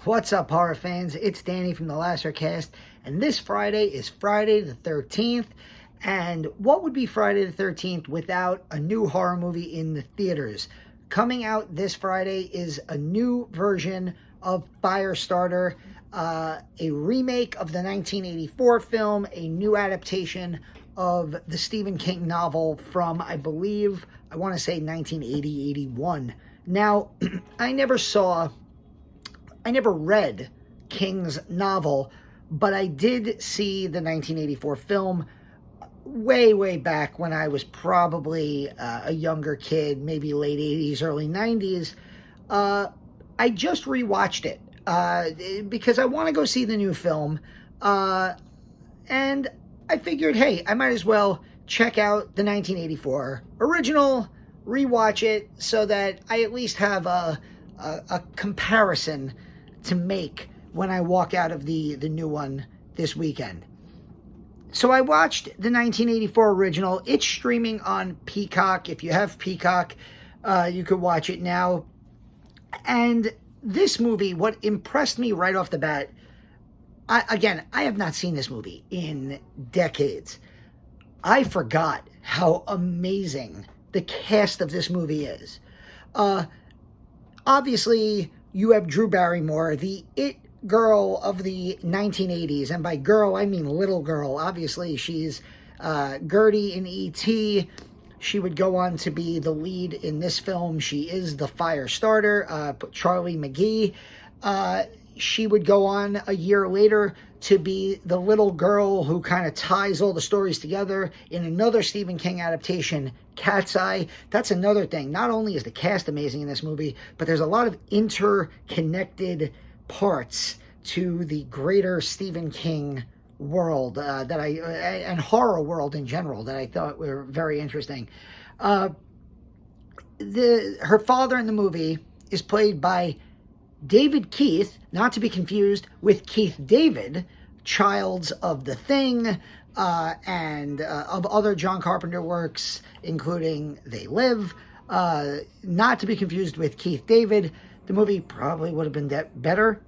What's up, horror fans? It's Danny from the Lasercast, and this Friday is Friday the 13th. And what would be Friday the 13th without a new horror movie in the theaters? Coming out this Friday is a new version of Firestarter, a remake of the 1984 film, a new adaptation of the Stephen King novel from, I want to say 1980-81. Now, I never read King's novel, but I did see the 1984 film way back when I was probably a younger kid, maybe late 80s, early 90s. I just rewatched it because I want to go see the new film. And I figured, hey, I might as well check out the 1984 original, rewatch it so that I at least have a comparison to make when I walk out of the new one this weekend. So I watched the 1984 original. It's streaming on Peacock. If you have Peacock, you could watch it now. And this movie, what impressed me right off the bat, I have not seen this movie in decades. I forgot how amazing the cast of this movie is. Obviously, you have Drew Barrymore, the it girl of the 1980s. And by girl, I mean little girl. Obviously, she's Gertie in E.T. She would go on to be the lead in this film. She is the Firestarter, Charlie McGee. She would go on a year later to be the little girl who kind of ties all the stories together in another Stephen King adaptation, Cat's Eye. That's another thing. Not only is the cast amazing in this movie, but there's a lot of interconnected parts to the greater Stephen King world and horror world in general that I thought were very interesting. Her father in the movie is played by David Keith, not to be confused with Keith David, Childs of The Thing, and of other John Carpenter works, including They Live. Not to be confused with Keith David. The movie probably would have been better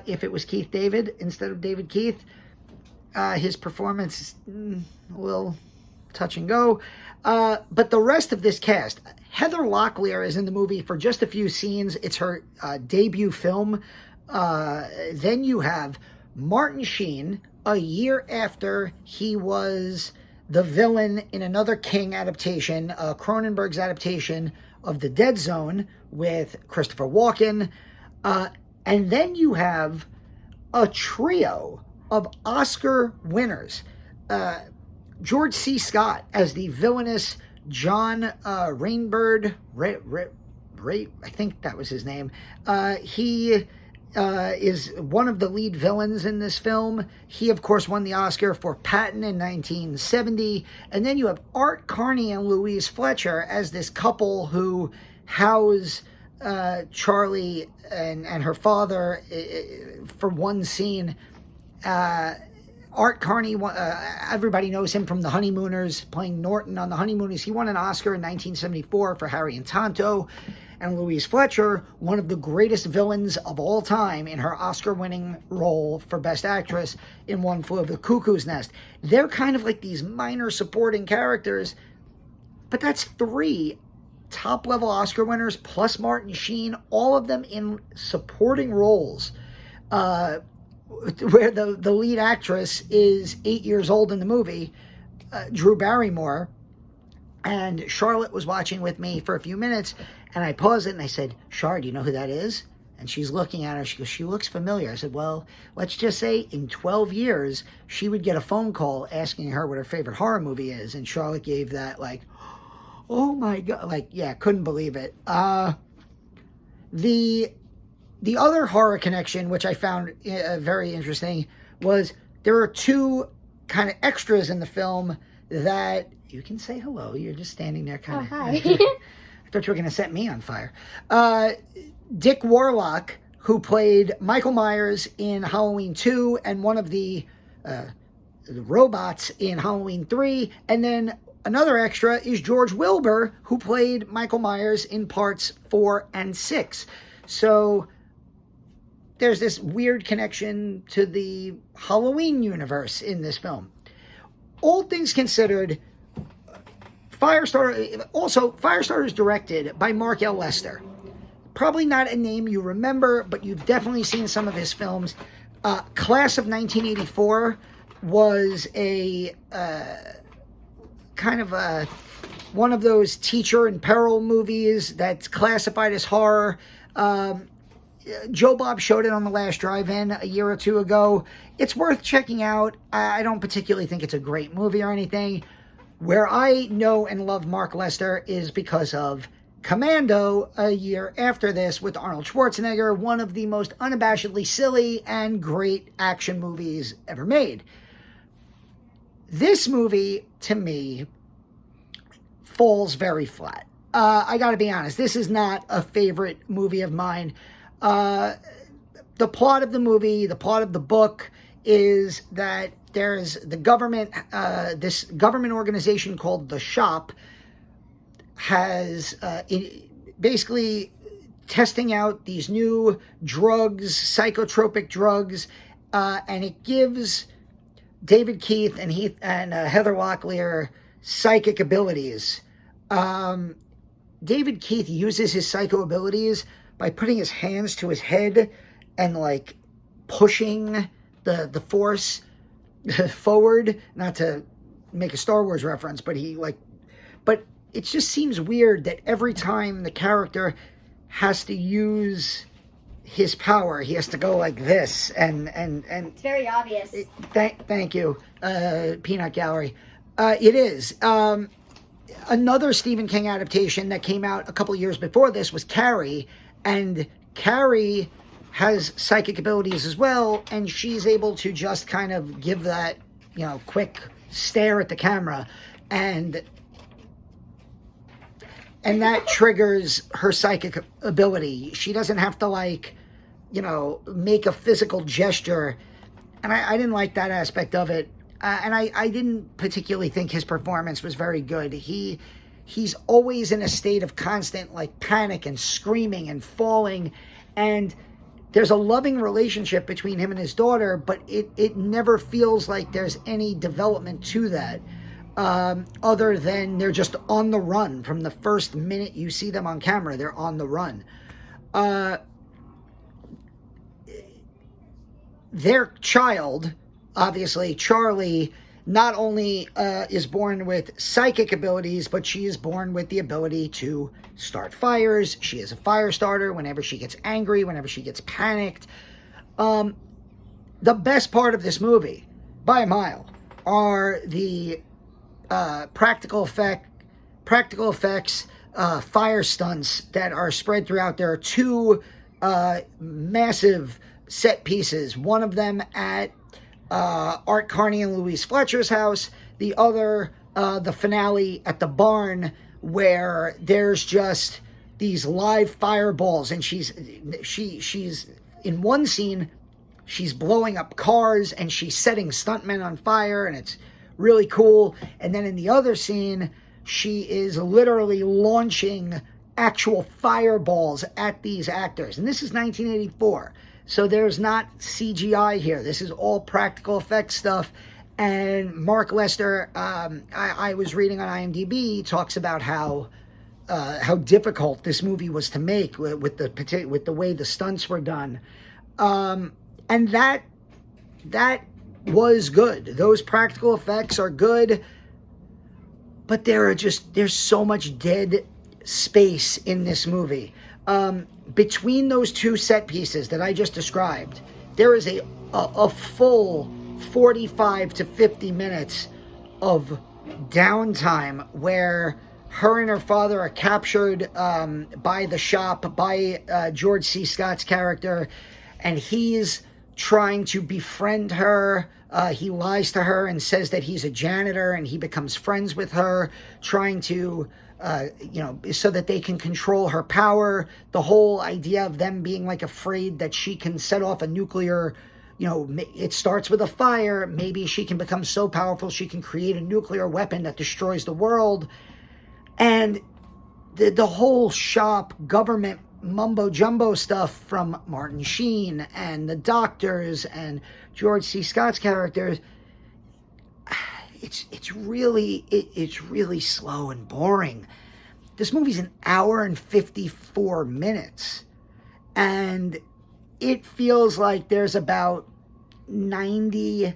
if it was Keith David instead of David Keith. His performance is a little touch and go. But the rest of this cast, Heather Locklear is in the movie for just a few scenes. It's her debut film. Then you have Martin Sheen, a year after he was the villain in another King adaptation, Cronenberg's adaptation of The Dead Zone with Christopher Walken. And then you have a trio of Oscar winners. George C. Scott as the villainous John Rainbird. I think that was his name. He is one of the lead villains in this film. He, of course, won the Oscar for Patton in 1970. And then you have Art Carney and Louise Fletcher as this couple who house Charlie and her father for one scene. Art Carney, everybody knows him from The Honeymooners, playing Norton on The Honeymooners. He won an Oscar in 1974 for Harry and Tonto. And Louise Fletcher, one of the greatest villains of all time in her Oscar-winning role for Best Actress in One Flew Over the Cuckoo's Nest. They're kind of like these minor supporting characters, but that's three top-level Oscar winners, plus Martin Sheen, all of them in supporting roles, where the lead actress is 8 years old in the movie, Drew Barrymore. And Charlotte was watching with me for a few minutes, and I paused it and I said, "Char, do you know who that is?" And she's looking at her. She goes, "She looks familiar." I said, "Well, let's just say in 12 years, she would get a phone call asking her what her favorite horror movie is." And Charlotte gave that, like, "Oh my God," like, yeah, couldn't believe it. The other horror connection, which I found very interesting, was there are two kind of extras in the film that you can say hello. You're just standing there kind of. Oh, hi. I thought you were going to set me on fire. Dick Warlock, who played Michael Myers in Halloween 2 and one of the robots in Halloween 3. And then another extra is George Wilbur, who played Michael Myers in parts 4 and 6. So there's this weird connection to the Halloween universe in this film. All things considered, Firestarter is directed by Mark L. Lester. Probably not a name you remember, but you've definitely seen some of his films. Class of 1984 was a kind of one of those teacher in peril movies that's classified as horror. Joe Bob showed it on the last drive-in a year or two ago. It's worth checking out. I don't particularly think it's a great movie or anything. Where I know and love Mark Lester is because of Commando a year after this with Arnold Schwarzenegger, one of the most unabashedly silly and great action movies ever made. This movie, to me, falls very flat. I gotta be honest, this is not a favorite movie of mine. The plot of the movie, the plot of the book is that there's the government, this government organization called The Shop has basically testing out these new drugs, psychotropic drugs, and it gives David Keith and Heather Locklear psychic abilities. David Keith uses his psycho abilities by putting his hands to his head and like pushing the force forward. Not to make a Star Wars reference, but it just seems weird that every time the character has to use his power, he has to go like this, and it's very obvious. Thank you, Peanut Gallery. It is. Another Stephen King adaptation that came out a couple of years before this was Carrie, and Carrie has psychic abilities as well, and she's able to just kind of give that, quick stare at the camera, and that triggers her psychic ability. She doesn't have to make a physical gesture, and I didn't like that aspect of it. And I didn't particularly think his performance was very good. He's always in a state of constant panic and screaming and falling, and there's a loving relationship between him and his daughter, but it never feels like there's any development to that, other than they're just on the run. From the first minute you see them on camera, they're on the run. Their child, obviously, Charlie, not only is born with psychic abilities, but she is born with the ability to start fires. She is a fire starter whenever she gets angry, whenever she gets panicked. The best part of this movie, by a mile, are the practical effects, fire stunts that are spread throughout. There are two massive set pieces. One of them at Art Carney and Louise Fletcher's house. The other, the finale at the barn, where there's just these live fireballs, and she's in one scene, she's blowing up cars and she's setting stuntmen on fire, and it's really cool. And then in the other scene, she is literally launching actual fireballs at these actors. And this is 1984. So there's not CGI here. This is all practical effects stuff. And Mark Lester, I was reading on IMDb, he talks about how difficult this movie was to make with the way the stunts were done. And that was good. Those practical effects are good, but there's so much dead space in this movie. Between those two set pieces that I just described, there is a full 45 to 50 minutes of downtime where her and her father are captured by the Shop, by George C. Scott's character, and he's trying to befriend her. He lies to her and says that he's a janitor, and he becomes friends with her, trying to so that they can control her power. The whole idea of them being afraid that she can set off a nuclear, it starts with a fire. Maybe she can become so powerful she can create a nuclear weapon that destroys the world. And the whole Shop government mumbo jumbo stuff from Martin Sheen and the doctors and George C. Scott's characters, it's really slow and boring. This movie's an hour and 54 minutes, and it feels like there's about 90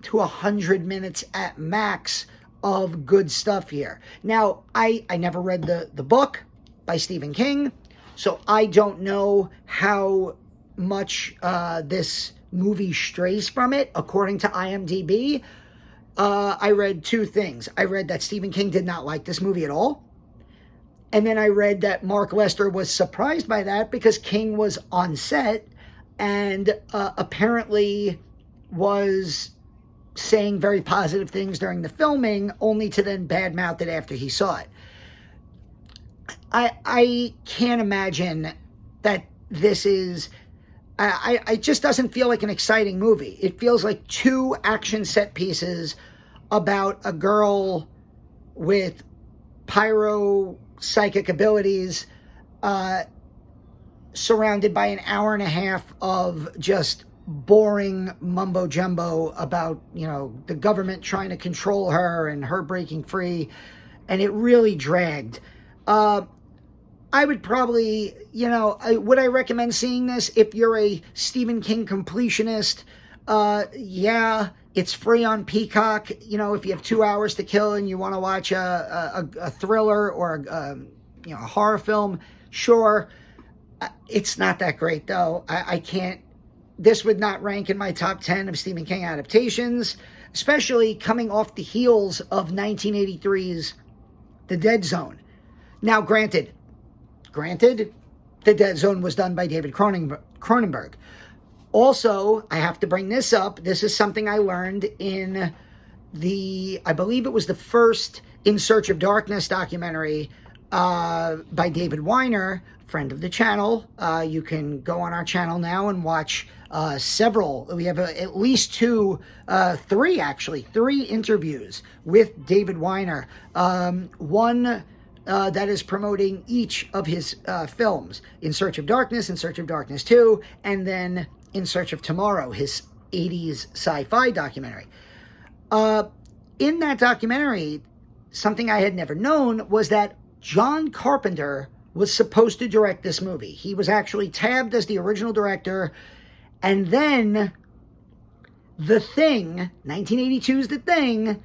to 100 minutes at max of good stuff here. Now, I never read the book by Stephen King, so I don't know how much this movie strays from it. According to IMDb, I read two things. I read that Stephen King did not like this movie at all, and then I read that Mark Lester was surprised by that because King was on set and apparently was saying very positive things during the filming, only to then badmouth it after he saw it. I can't imagine that this is... it just doesn't feel like an exciting movie. It feels like two action set pieces about a girl with pyro psychic abilities surrounded by an hour and a half of just boring mumbo jumbo about, the government trying to control her and her breaking free. And it really dragged. I would probably, would I recommend seeing this if you're a Stephen King completionist? Yeah, it's free on Peacock. If you have 2 hours to kill and you want to watch a thriller or a horror film, sure. It's not that great, though. I can't. This would not rank in my top 10 of Stephen King adaptations, especially coming off the heels of 1983's The Dead Zone. Now, granted, The Dead Zone was done by David Cronenberg. Also, I have to bring this up. This is something I learned in I believe it was the first In Search of Darkness documentary by David Weiner, friend of the channel. You can go on our channel now and watch several. We have at least three interviews with David Weiner. One that is promoting each of his films, In Search of Darkness, In Search of Darkness 2, and then In Search of Tomorrow, his 80s sci-fi documentary. In that documentary, something I had never known was that John Carpenter was supposed to direct this movie. He was actually tabbed as the original director, and then The Thing, 1982's The Thing,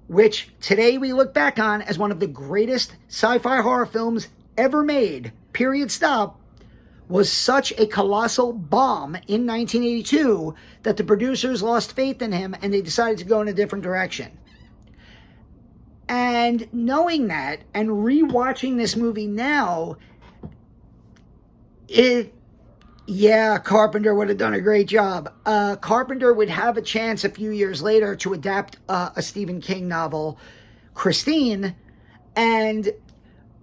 which today we look back on as one of the greatest sci-fi horror films ever made, period, stop, was such a colossal bomb in 1982 that the producers lost faith in him and they decided to go in a different direction. And knowing that and rewatching this movie now, Carpenter would have done a great job. Carpenter would have a chance a few years later to adapt a Stephen King novel, Christine. And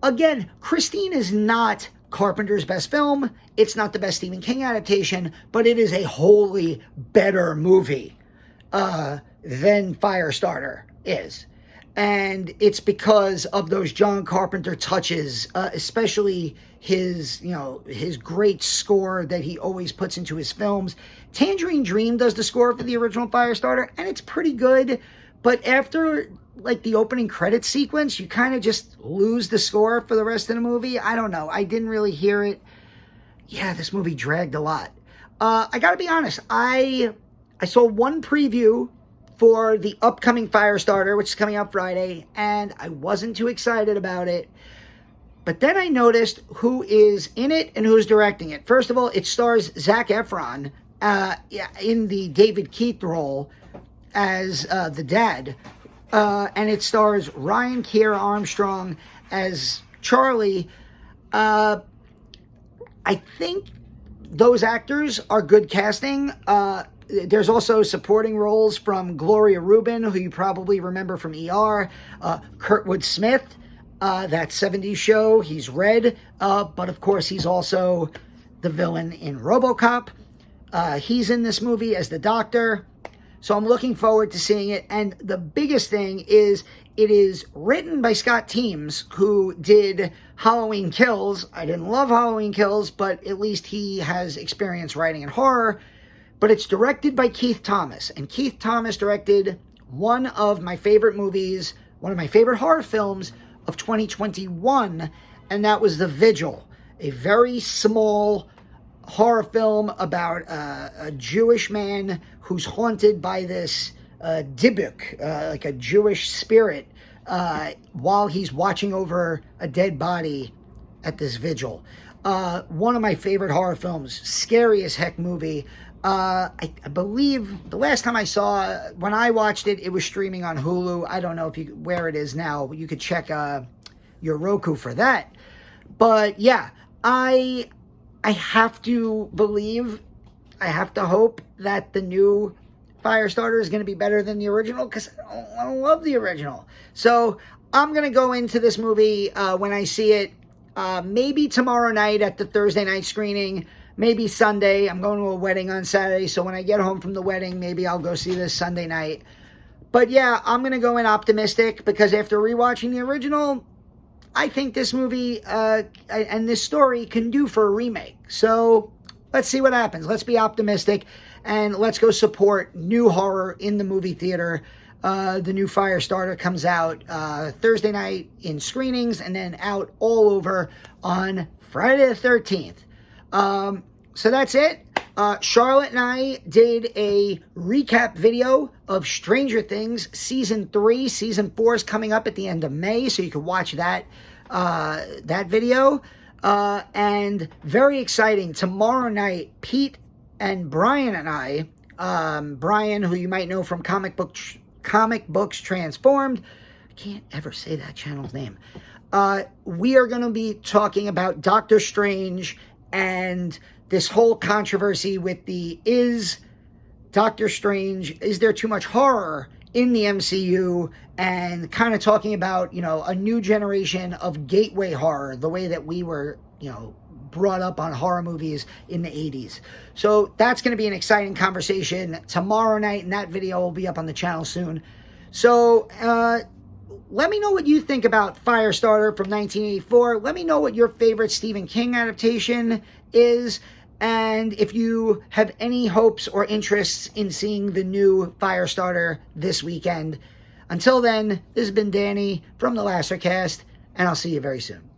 again, Christine is not Carpenter's best film. It's not the best Stephen King adaptation, but it is a wholly better movie than Firestarter is. And it's because of those John Carpenter touches, especially his great score that he always puts into his films. Tangerine Dream does the score for the original Firestarter, and it's pretty good. But after, the opening credits sequence, you kind of just lose the score for the rest of the movie. I don't know. I didn't really hear it. Yeah, this movie dragged a lot. I gotta be honest. I saw one preview for the upcoming Firestarter, which is coming out Friday, and I wasn't too excited about it. But then I noticed who is in it and who's directing it. First of all, it stars Zac Efron in the David Keith role as the dad. And it stars Ryan Kiera Armstrong as Charlie. I think those actors are good casting. There's also supporting roles from Gloria Rubin, who you probably remember from ER. Kurtwood Smith, that 70s show, he's Red. But of course, he's also the villain in RoboCop. He's in this movie as the doctor. So I'm looking forward to seeing it. And the biggest thing is it is written by Scott Teems, who did Halloween Kills. I didn't love Halloween Kills, but at least he has experience writing in horror. But it's directed by Keith Thomas. And Keith Thomas directed one of my favorite movies, one of my favorite horror films of 2021, and that was The Vigil, a very small horror film about a Jewish man who's haunted by this Dybbuk, like a Jewish spirit, while he's watching over a dead body at this vigil. One of my favorite horror films, scary as heck movie. I believe the last time I saw, when I watched it, it was streaming on Hulu. I don't know where it is now. You could check your Roku for that. But yeah, I have to believe, I have to hope that the new Firestarter is going to be better than the original, because I don't love the original. So I'm going to go into this movie when I see it, maybe tomorrow night at the Thursday night screening, maybe Sunday. I'm going to a wedding on Saturday, so when I get home from the wedding, maybe I'll go see this Sunday night. But yeah, I'm going to go in optimistic, because after rewatching the original, I think this movie and this story can do for a remake. So let's see what happens. Let's be optimistic, and let's go support new horror in the movie theater. The new Firestarter comes out Thursday night in screenings, and then out all over on Friday the 13th. So that's it. Charlotte and I did a recap video of Stranger Things Season 3. Season 4 is coming up at the end of May, so you can watch that video. And very exciting, tomorrow night, Pete and Brian and I, Brian, who you might know from Comic Books Transformed, I can't ever say that channel's name, we are going to be talking about Doctor Strange and this whole controversy with is Doctor Strange, is there too much horror in the MCU, and kind of talking about, a new generation of gateway horror, the way that we were, brought up on horror movies in the 80s. So that's going to be an exciting conversation tomorrow night, and that video will be up on the channel soon. So let me know what you think about Firestarter from 1984. Let me know what your favorite Stephen King adaptation is, and if you have any hopes or interests in seeing the new Firestarter this weekend. Until then, this has been Danny from the Lastercast, and I'll see you very soon.